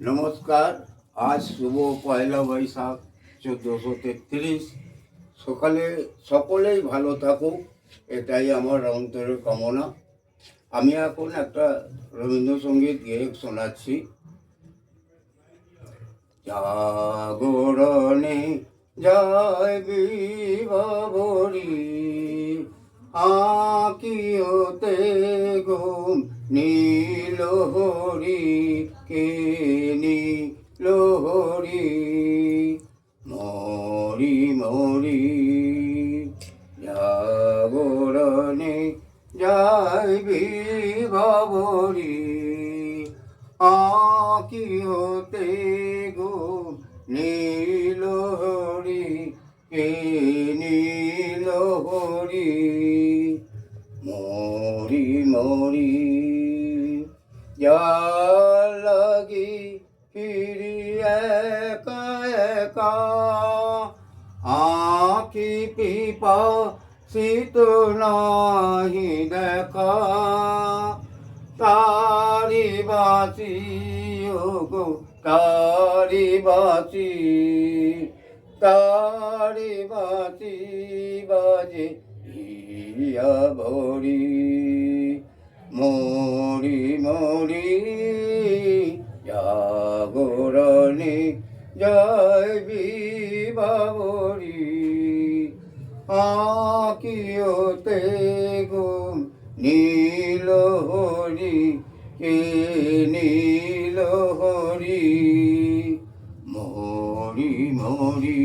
নমস্কার। আজ শুভ পয়লা বৈশাখ 1433। সকলেই ভালো থাকুক, এটাই আমার অন্তরের কামনা। আমি এখন একটা রবীন্দ্রসঙ্গীত গেয়ে শোনাচ্ছি। জাগরণে জয় বিভাবরী, আঁকিওতে ঘুম নীলহরি, কে নীলহরি মরি মরি। জাগরণে জয় বিভাবরী, আঁকিওতে ঘুম নীলহরি, কে নীলহরি মরি মরি। যার লাগি ফিরি একা একা, আঁখি পিপাসিত নাহি দেখা, তারি বাসি ওগো তারি বাসি, তারি বাসি বাজে ইয়া ভরি মরি মরি। জাগরণে জয় বিভাবরী, আঁকিওতে ঘুম নীলহরি, কে নীলহরি মরি মরি।